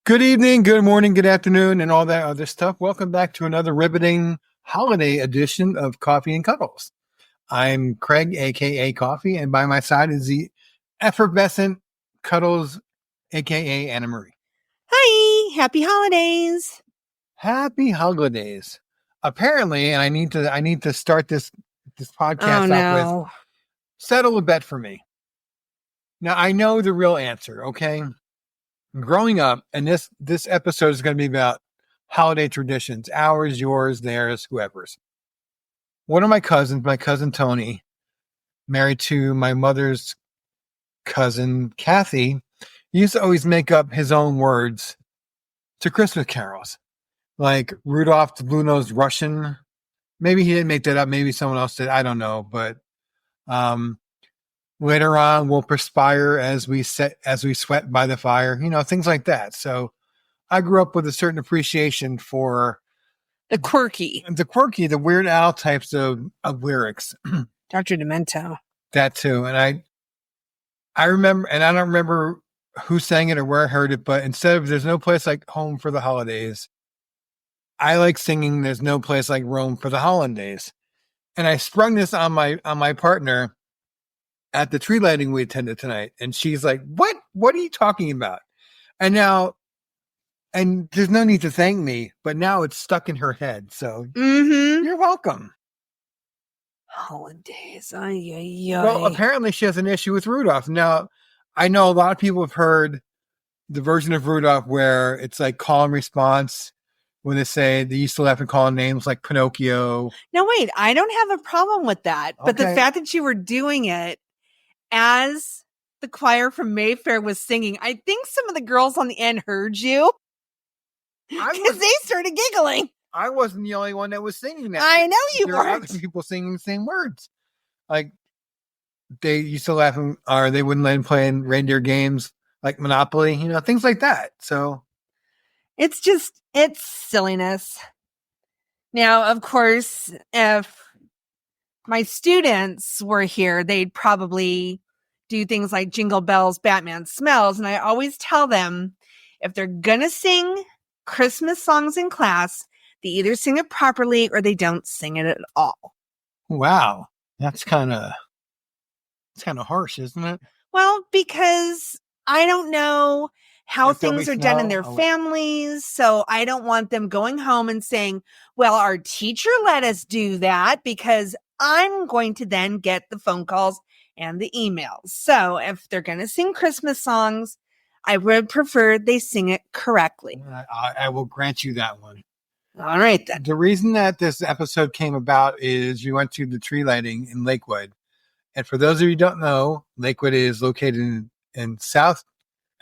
Good evening, good morning, good afternoon, and all that other stuff. Welcome back to another riveting holiday edition of Coffee and Cuddles. I'm Craig, aka Coffee, and by my side is the effervescent Cuddles, aka Anna Marie. Hi, happy holidays. Happy holidays. Apparently, and I need to start this podcast off with settle a bet for me. Now I know the real answer, okay? Growing up, and this episode is going to be about holiday traditions, ours, yours, theirs, whoever's. One of my cousins, my cousin Tony, married to my mother's cousin Kathy, used to always make up his own words to Christmas carols, like Rudolph the Blue-Nosed Russian. Maybe he didn't make that up. Maybe someone else did. I don't know. But later on, we'll perspire as we sweat by the fire. Things like that. So I grew up with a certain appreciation for the quirky, the Weird Al types of lyrics. Dr. Demento. That too. And I remember, and I don't remember who sang it or where I heard it, but instead of "There's no place like home for the holidays," I like singing "There's no place like Rome for the holidays." And I sprung this on my partner at the tree lighting we attended tonight. And she's like, what are you talking about? And there's no need to thank me, but now it's stuck in her head. So You're welcome. Holidays. Ay, ay, ay. Well, apparently she has an issue with Rudolph. Now, I know a lot of people have heard the version of Rudolph where it's like call and response when they used to laugh and call names like Pinocchio. No, wait, I don't have a problem with that. But the fact that you were doing it as the choir from Mayfair was singing, I think some of the girls on the end heard you because they started giggling. I wasn't the only one that was singing that. I know you weren't. There were other people singing the same words. Like they used to laugh or they wouldn't let him play in reindeer games like Monopoly, things like that. So it's silliness. Now, of course, if my students were here, they'd probably do things like Jingle Bells, Batman Smells. And I always tell them, if they're going to sing Christmas songs in class, they either sing it properly or they don't sing it at all. Wow. That's kind of harsh, isn't it? Well, because I don't know how things are done in their families. So I don't want them going home and saying, well, our teacher let us do that, because I'm going to then get the phone calls and the emails. So if they're going to sing Christmas songs, I would prefer they sing it correctly. I will grant you that one. All right, then. The reason that this episode came about is we went to the tree lighting in Lakewood. And for those of you who don't know, Lakewood is located in South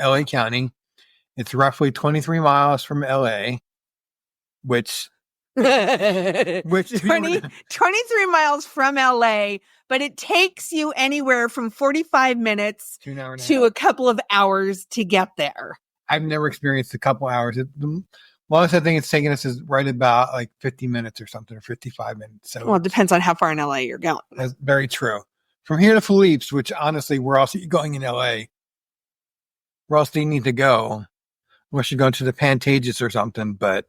LA County. It's roughly 23 miles from LA, which 23 miles from LA, but it takes you anywhere from 45 minutes to a couple of hours to get there. I've never experienced a couple hours. The longest I think it's taken us is right about like 50 minutes or something, or 55 minutes. So, well, it depends on how far in LA you're going. That's very true. From here to Philippe's, which honestly, where else are you going in LA? Where else do you need to go? Unless you're going to the Pantages or something, but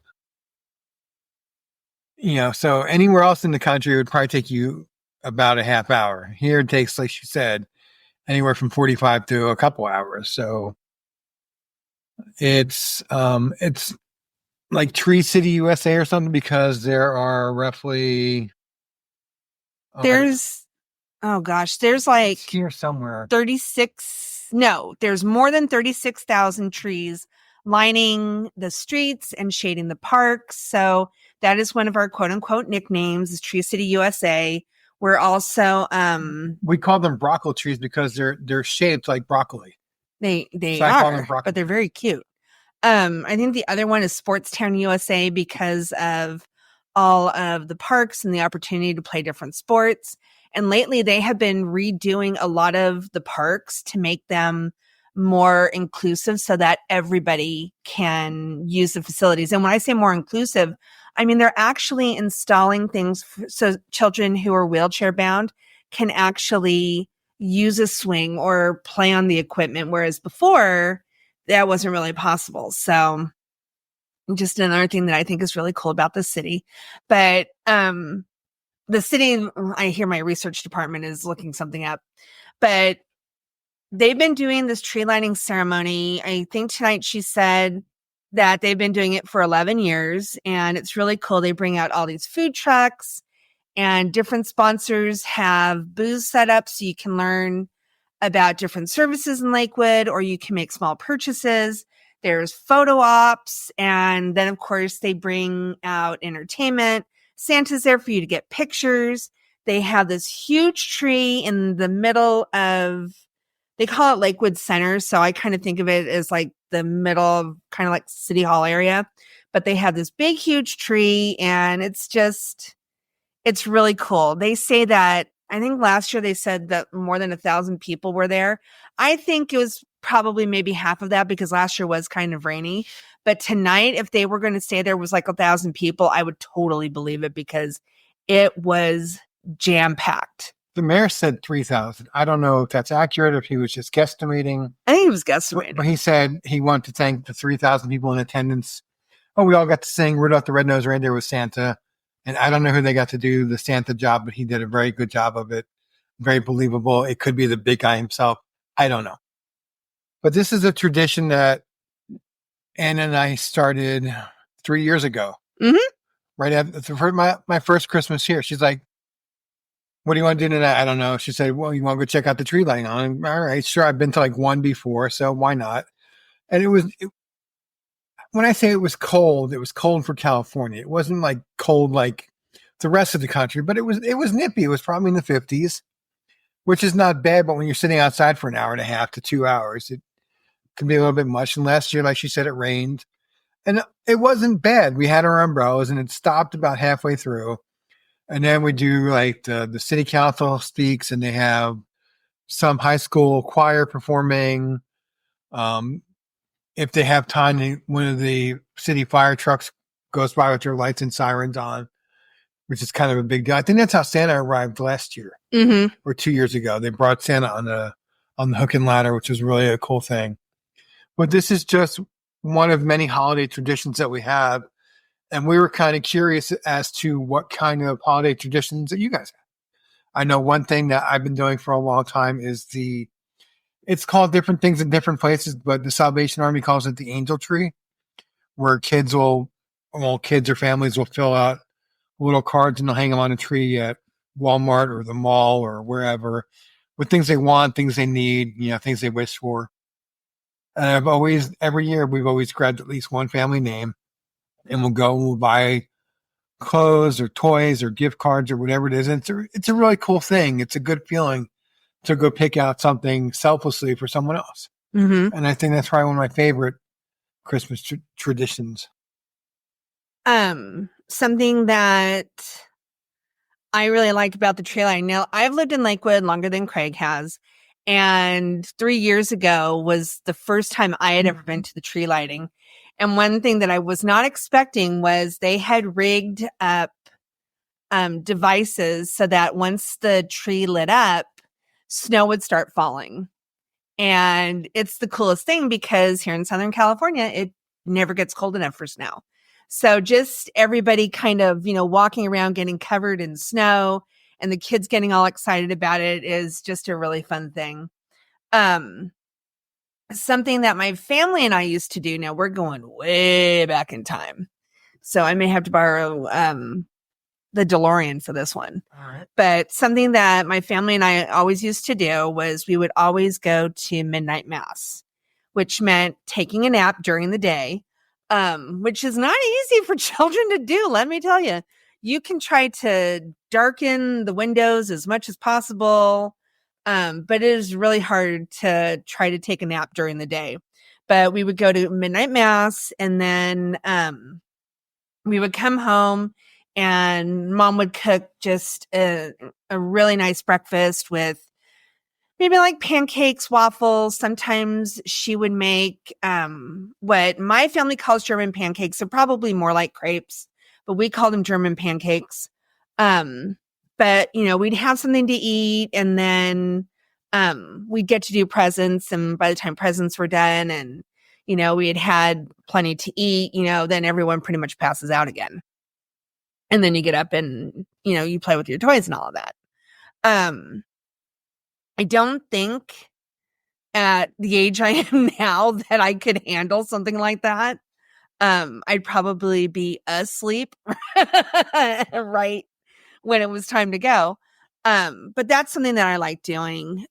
so anywhere else in the country would probably take you about a half hour. Here it takes, like she said, anywhere from 45 to a couple hours. So it's like Tree City, USA or something, because there are roughly there's like here somewhere 36. No, there's more than 36,000 trees lining the streets and shading the parks. So that is one of our quote unquote nicknames, is Tree City, USA. We're also we call them broccoli trees because they're shaped like broccoli. They are, but they're very cute. I think the other one is Sportstown, USA, because of all of the parks and the opportunity to play different sports. And lately they have been redoing a lot of the parks to make them more inclusive so that everybody can use the facilities. And when I say more inclusive, I mean, they're actually installing things so children who are wheelchair bound can actually use a swing or play on the equipment. Whereas before, that wasn't really possible. So just another thing that I think is really cool about the city. But the city, I hear my research department is looking something up, but they've been doing this tree lighting ceremony. I think tonight she said that they've been doing it for 11 years, and it's really cool. They bring out all these food trucks, and different sponsors have booths set up so you can learn about different services in Lakewood, or you can make small purchases. There's photo ops, and then of course they bring out entertainment. Santa's there for you to get pictures. They have this huge tree in the middle of, they call it Lakewood Center, so I kind of think of it as like the middle of kind of like City Hall area. But they have this big, huge tree, and it's really cool. They say that, I think last year they said that more than 1,000 people were there. I think it was probably maybe half of that because last year was kind of rainy. But tonight, if they were going to say there was like 1,000 people, I would totally believe it because it was jam-packed. The mayor said 3,000. I don't know if that's accurate, if he was just guesstimating. I think he was guesstimating. But he said he wanted to thank the 3,000 people in attendance. Oh, we all got to sing Rudolph the Red-Nosed Reindeer with Santa. And I don't know who they got to do the Santa job, but he did a very good job of it. Very believable. It could be the big guy himself. I don't know. But this is a tradition that Anna and I started 3 years ago. Mm-hmm. Right after my first Christmas here. She's like, what do you want to do tonight? I don't know. She said, well, you want to go check out the tree lighting on? All right, sure. I've been to like one before, so why not? And when I say it was cold for California. It wasn't like cold like the rest of the country, but it was nippy. It was probably in the 50s, which is not bad. But when you're sitting outside for an hour and a half to 2 hours, it can be a little bit much. And last year, like she said, it rained. And it wasn't bad. We had our umbrellas, and it stopped about halfway through. And then we do like the city council speaks, and they have some high school choir performing. If they have time, one of the city fire trucks goes by with their lights and sirens on, which is kind of a big deal. I think that's how Santa arrived last year or 2 years ago. They brought Santa on the hook and ladder, which was really a cool thing. But this is just one of many holiday traditions that we have. And we were kind of curious as to what kind of holiday traditions that you guys have. I know one thing that I've been doing for a long time is it's called different things in different places, but the Salvation Army calls it the angel tree, where kids or families will fill out little cards and they'll hang them on a tree at Walmart or the mall or wherever with things they want, things they need, things they wish for. And every year we've always grabbed at least one family name, and we'll buy clothes or toys or gift cards or whatever it is. And it's a really cool thing. It's a good feeling to go pick out something selflessly for someone else. Mm-hmm. And I think that's probably one of my favorite Christmas traditions. Something that I really like about the tree lighting. Now, I've lived in Lakewood longer than Craig has. And 3 years ago was the first time I had ever been to the tree lighting. And one thing that I was not expecting was they had rigged up devices so that once the tree lit up, snow would start falling. And it's the coolest thing because here in Southern California, it never gets cold enough for snow. So just everybody kind of, walking around getting covered in snow and the kids getting all excited about it is just a really fun thing. Something that my family and I used to do. Now we're going way back in time, so I may have to borrow the DeLorean for this one. All right. But something that my family and I always used to do was we would always go to midnight mass, which meant taking a nap during the day, which is not easy for children to do. Let me tell you, you can try to darken the windows as much as possible. But it is really hard to try to take a nap during the day. But we would go to midnight mass, and then we would come home, and Mom would cook just a really nice breakfast with maybe like pancakes, waffles. Sometimes she would make what my family calls German pancakes. They're probably more like crepes, but we call them German pancakes. But, we'd have something to eat, and then we'd get to do presents. And by the time presents were done and, we had plenty to eat, then everyone pretty much passes out again. And then you get up and, you play with your toys and all of that. I don't think at the age I am now that I could handle something like that. I'd probably be asleep right when it was time to go. But that's something that I like doing.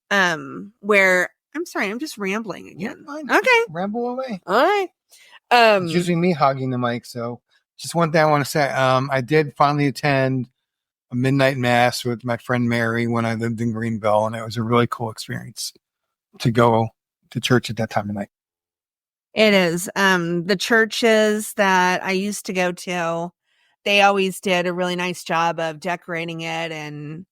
Where I'm sorry, I'm just rambling again. Yeah, okay. Ramble away. All right. It's usually me hogging the mic, so just one thing I want to say. I did finally attend a midnight mass with my friend Mary when I lived in Greenville, and it was a really cool experience to go to church at that time of night. It is. The churches that I used to go to, they always did a really nice job of decorating it, and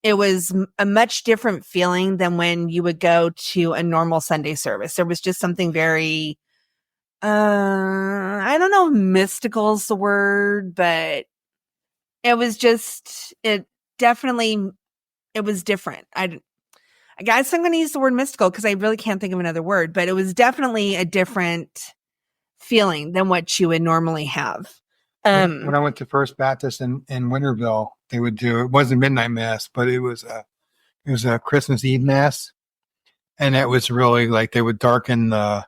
it was a much different feeling than when you would go to a normal Sunday service. There was just something very, I don't know if mystical is the word, but it was just, it was different. I guess I'm going to use the word mystical because I really can't think of another word, but it was definitely a different feeling than what you would normally have. When I went to First Baptist in Winterville, they would do, it wasn't midnight mass, but it was a Christmas Eve mass. And it was really like they would darken what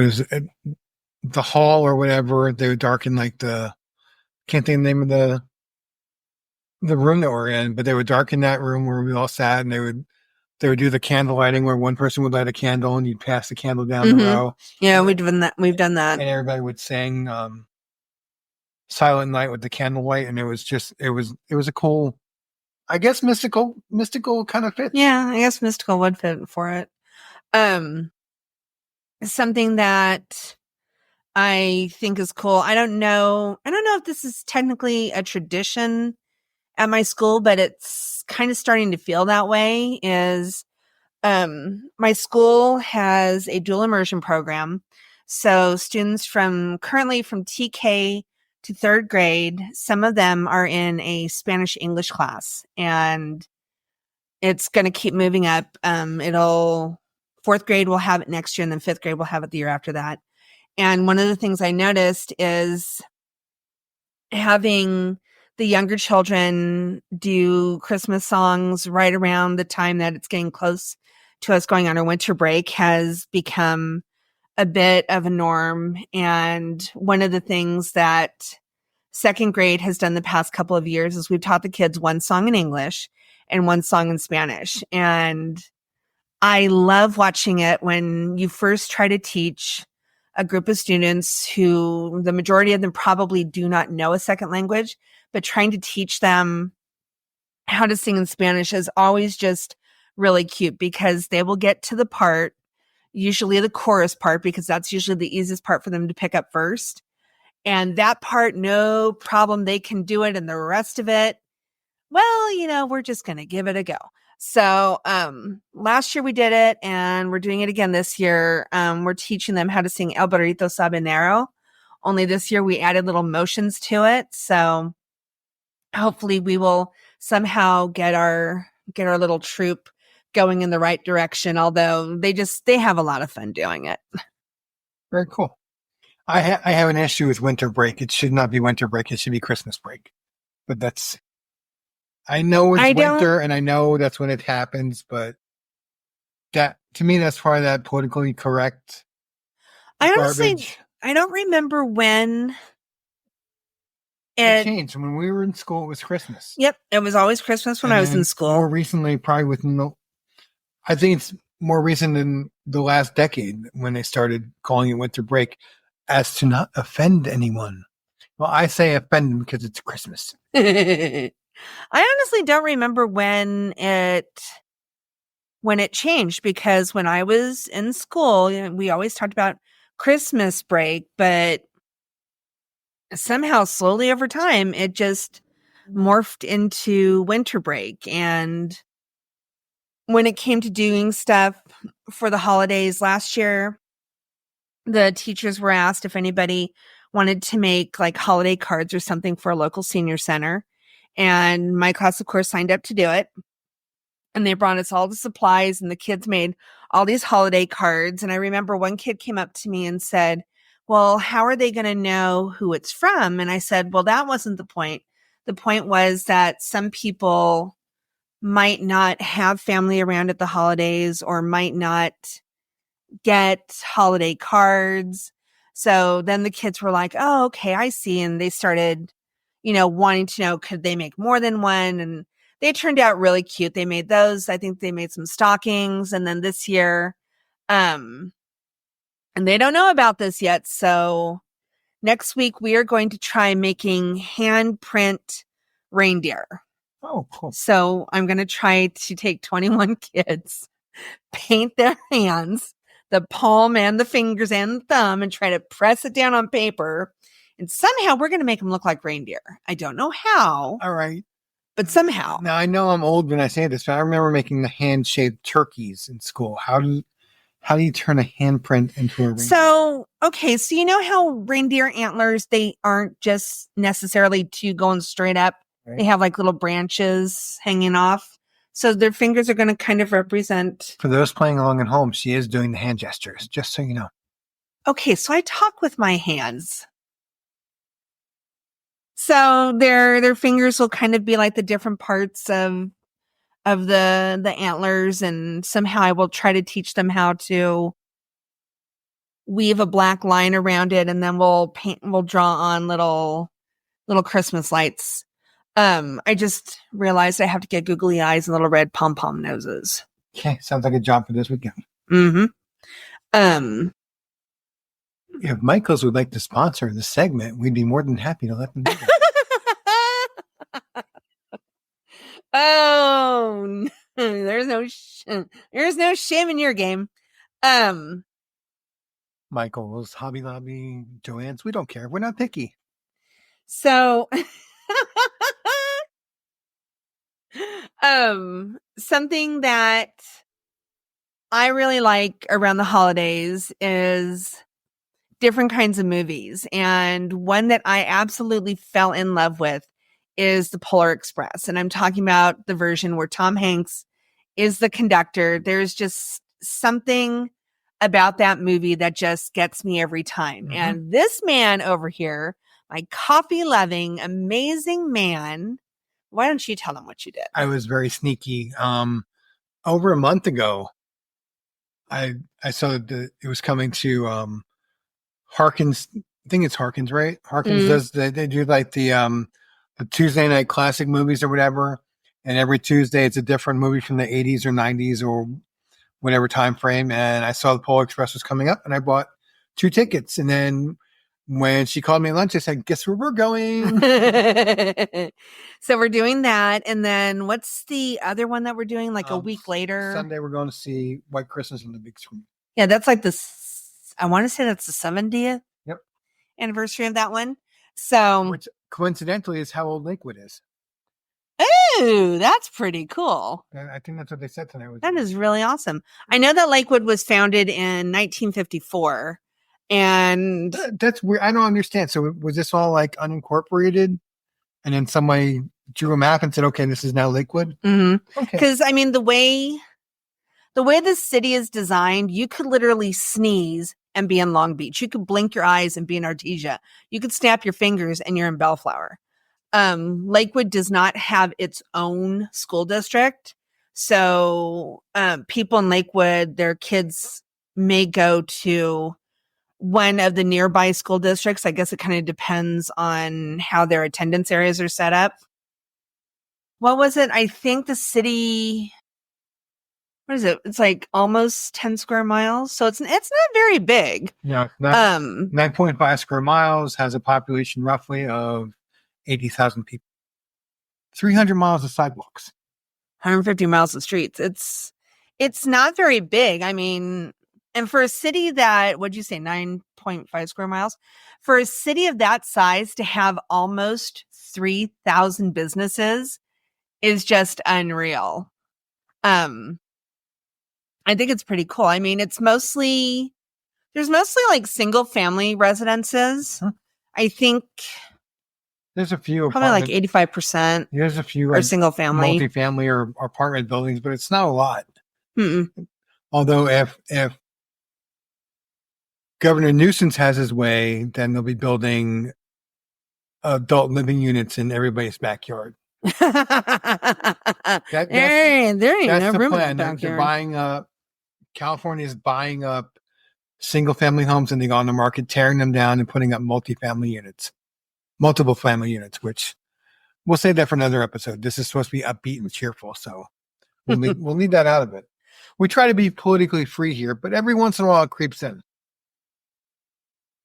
is it? The hall or whatever. They would darken like can't think of the name of the room that we're in, but they would darken that room where we all sat, and they would do the candle lighting where one person would light a candle and you'd pass the candle down the row. Yeah, we've done that. And everybody would sing Silent Night with the candlelight, and it was a cool, I guess mystical kind of fit. Yeah, I guess mystical would fit for it. Something that I think is cool. I don't know if this is technically a tradition at my school, but it's kind of starting to feel that way. Is my school has a dual immersion program. So students currently from TK to third grade, some of them are in a Spanish English class, and it's going to keep moving up. Fourth grade will have it next year, and then fifth grade will have it the year after that. And one of the things I noticed is having the younger children do Christmas songs right around the time that it's getting close to us going on our winter break has become a bit of a norm. And one of the things that second grade has done the past couple of years is we've taught the kids one song in English and one song in Spanish. And I love watching it when you first try to teach a group of students who the majority of them probably do not know a second language, but trying to teach them how to sing in Spanish is always just really cute because they will get to the part, usually the chorus part, because that's usually the easiest part for them to pick up first. And that part, no problem, they can do it. And the rest of it, well, we're just going to give it a go. So last year we did it, and we're doing it again this year. We're teaching them how to sing El Burrito Sabanero. Only this year we added little motions to it. So hopefully we will somehow get our little troop going in the right direction. Although they have a lot of fun doing it. Very cool. I have an issue with winter break. It should not be winter break. It should be Christmas break. But I know it's winter, and I know that's when it happens, but that, to me, that's part of that politically correct garbage. I don't remember when it changed. When we were in school, it was Christmas. Yep, it was always Christmas when I was in school. More recently, probably I think it's more recent than the last decade when they started calling it winter break, as to not offend anyone. Well, I say offend because it's Christmas. I honestly don't remember when it changed, because when I was in school, we always talked about Christmas break, but somehow slowly over time, it just morphed into winter break. And when it came to doing stuff for the holidays last year, the teachers were asked if anybody wanted to make like holiday cards or something for a local senior center. And my class, of course, signed up to do it. And they brought us all the supplies, and the kids made all these holiday cards. And I remember one kid came up to me and said, well, how are they going to know who it's from? And I said, well, that wasn't the point. The point was that some people might not have family around at the holidays or might not get holiday cards. So then the kids were like, oh, okay, I see. And they started, wanting to know, could they make more than one? And they turned out really cute. They made those. I think they made some stockings. And then this year, and they don't know about this yet. So next week we are going to try making handprint reindeer. Oh, cool. So I'm going to try to take 21 kids, paint their hands, the palm and the fingers and the thumb, and try to press it down on paper. And somehow we're going to make them look like reindeer. I don't know how. All right. But somehow. Now, I know I'm old when I say this, but I remember making the hand-shaped turkeys in school. How do you turn a handprint into a reindeer? So you know how reindeer antlers, they aren't just necessarily two going straight up. Right. They have like little branches hanging off. So their fingers are going to kind of represent. For those playing along at home, she is doing the hand gestures, just so you know. Okay, so I talk with my hands. So their fingers will kind of be like the different parts of the antlers, and somehow I will try to teach them how to weave a black line around it, and then we'll draw on little Christmas lights. I just realized I have to get googly eyes and little red pom-pom noses. Okay, sounds like a job for this weekend. Mm-hmm. If Michaels would like to sponsor the segment, we'd be more than happy to let them do that. Oh, there's no shame in your game. Michaels, Hobby Lobby, Joann's, we don't care. We're not picky. So, something that I really like around the holidays is different kinds of movies. And one that I absolutely fell in love with is the Polar Express. And I'm talking about the version where Tom Hanks is the conductor. There's just something about that movie that just gets me every time. Mm-hmm. And this man over here, my coffee loving, amazing man. Why don't you tell them what you did? I was very sneaky. Over a month ago, I saw that it was coming to Harkins. I think it's Harkins, right? Harkins does they do like the Tuesday night classic movies or whatever, and every Tuesday it's a different movie from the 80s or 90s or whatever time frame. And I saw the Polar Express was coming up, and I bought 2 tickets. And then when she called me at lunch, I said, guess where we're going? So we're doing that. And then what's the other one that we're doing like a week later? Sunday, we're going to see White Christmas on the big screen. Yeah, that's like I want to say that's the 70th Yep. anniversary of that one. So, which coincidentally is how old Lakewood is. Ooh, that's pretty cool. I think that's what they said tonight. That is really awesome. I know that Lakewood was founded in 1954. And that's weird. I don't understand. So was this all like unincorporated, and then somebody drew a map and said, "Okay, this is now Lakewood"? Mm-hmm. Okay. Because I mean, the way the city is designed, you could literally sneeze and be in Long Beach. You could blink your eyes and be in Artesia. You could snap your fingers and you're in Bellflower. Lakewood does not have its own school district, so people in Lakewood, their kids may go to one of the nearby school districts. I guess it kind of depends on how their attendance areas are set up. What was it? I think the city, what is it? It's like almost 10 square miles. So it's not very big. Yeah. 9.5 square miles, has a population roughly of 80,000 people. 300 miles of sidewalks. 150 miles of streets. It's not very big. I mean, and for a city that, what'd you say, 9.5 square miles? For a city of that size to have almost 3,000 businesses is just unreal. I think it's pretty cool. I mean, there's mostly like single family residences. I think There's a few probably like 85%. There's a few are single family, multifamily or apartment buildings, but it's not a lot. Mm-mm. Although if Governor Newsom has his way, then they'll be building adult living units in everybody's backyard. There ain't no room in the backyard. They're buying up. California is buying up single family homes, and they go on the market, tearing them down and putting up multiple family units, which we'll save that for another episode. This is supposed to be upbeat and cheerful, so we'll leave that out of it. We try to be politically free here, but every once in a while it creeps in.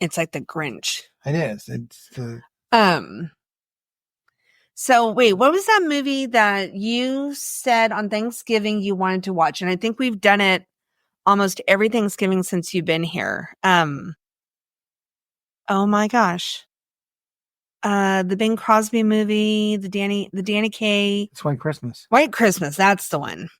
It's like the Grinch. It is. So wait, what was that movie that you said on Thanksgiving you wanted to watch? And I think we've done it almost every Thanksgiving since you've been here. Oh my gosh. The Bing Crosby movie, the Danny Kaye. It's White Christmas. White Christmas, that's the one.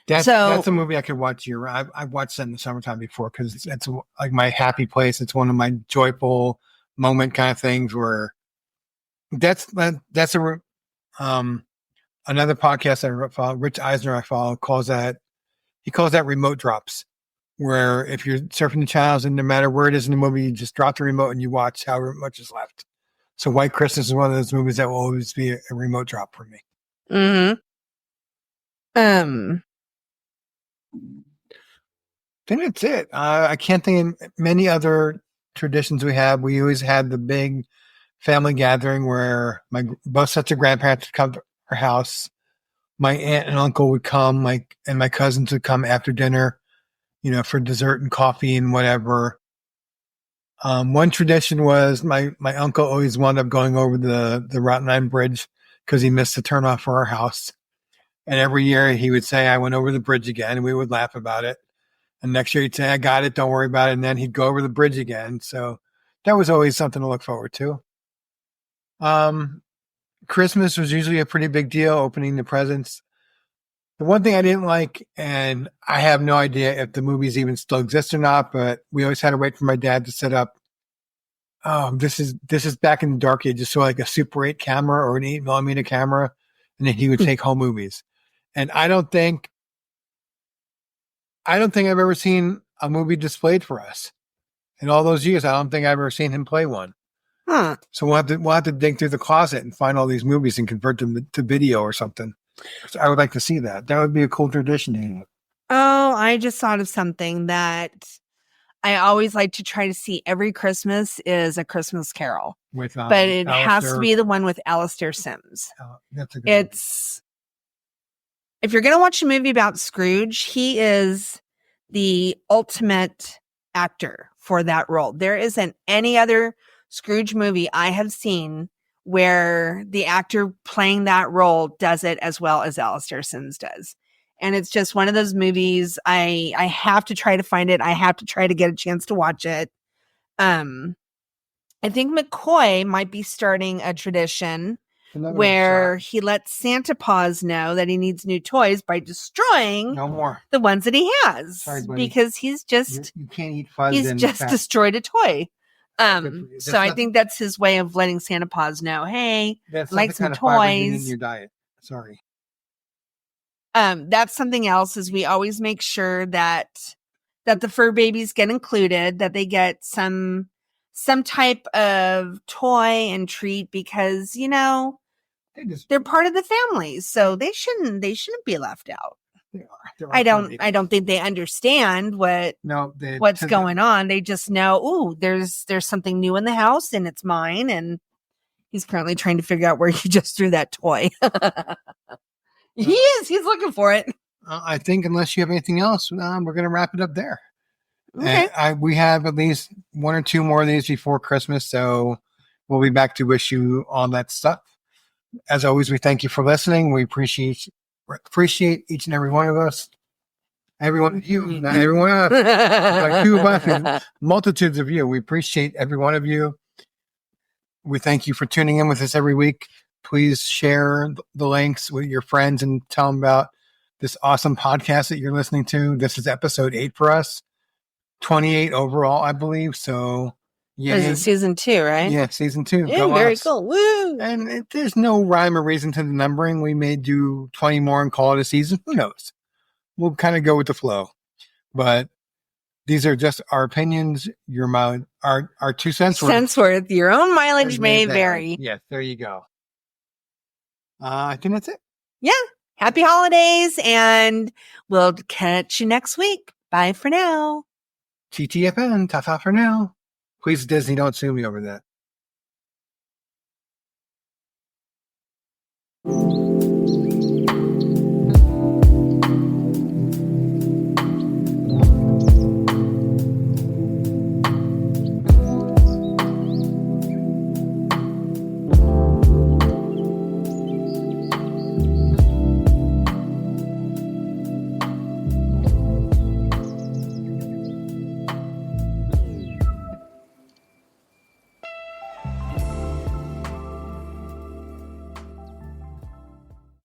That's a movie I could watch year round. I've watched that in the summertime before because it's like my happy place. It's one of my joyful moment kind of things where that's another podcast I follow. Rich Eisner I follow calls that remote drops, where if you're surfing the channels and no matter where it is in the movie, you just drop the remote and you watch however much is left. So White Christmas is one of those movies that will always be a remote drop for me. Mm-hmm. I think that's it. I can't think of many other traditions we have. We always had the big family gathering where both sets of grandparents would come to our house. My aunt and uncle would come, and my cousins would come after dinner, for dessert and coffee and whatever. One tradition was my uncle always wound up going over the Route 9 bridge because he missed the turnoff for our house. And every year he would say, I went over the bridge again, and we would laugh about it. And next year he'd say, I got it, don't worry about it. And then he'd go over the bridge again. So that was always something to look forward to. Christmas was usually a pretty big deal, opening the presents. The one thing I didn't like, and I have no idea if the movies even still exist or not, but we always had to wait for my dad to set up. This is back in the dark ages. So like a Super 8 camera or an 8mm camera. And then he would take home movies. And I don't think I've ever seen a movie displayed for us in all those years. I don't think I've ever seen him play one. Huh. So we'll have to dig through the closet and find all these movies and convert them to video or something. So I would like to see that. That would be a cool tradition. Oh, I just thought of something that I always like to try to see every Christmas is A Christmas Carol. But it has to be the one with Alastair Sims. That's a good movie. If you're going to watch a movie about Scrooge, he is the ultimate actor for that role. There isn't any other Scrooge movie I have seen where the actor playing that role does it as well as Alastair Sims does. And it's just one of those movies. I have to try to find it. I have to try to get a chance to watch it. I think McCoy might be starting a tradition where he lets Santa Paws know that he needs new toys by destroying the ones that he has. Sorry, buddy. Because he's just you can't eat fuzz. He's just destroyed a toy. So I think that's his way of letting Santa Paws know, hey, like some toys in your diet. Sorry. That's something else is we always make sure that the fur babies get included, that they get some type of toy and treat because, they're part of the family. So they shouldn't be left out. I don't think they understand what's going on. They just know, ooh, there's something new in the house and it's mine. And he's currently trying to figure out where he just threw that toy. He's looking for it. I think unless you have anything else, we're going to wrap it up there. Okay. We have at least one or two more of these before Christmas. So we'll be back to wish you all that stuff. As always, we thank you for listening. We appreciate each and every one of us. Every one of you, not every one of us. Like two of us, multitudes of you. We appreciate every one of you. We thank you for tuning in with us every week. Please share the links with your friends and tell them about this awesome podcast that you're listening to. This is episode 8 for us. 28 overall, I believe. So Yeah, is it season 2, right? Yeah, season 2. Yeah, very cool. Woo! And there's no rhyme or reason to the numbering. We may do 20 more and call it a season. Who knows? We'll kind of go with the flow. But these are just our opinions. Our 2 cents worth. Cents worth. Your own mileage may vary. Yes, there you go. I think that's it. Yeah. Happy holidays, and we'll catch you next week. Bye for now. TTFN. Ta-ta for now. Please, Disney, don't sue me over that.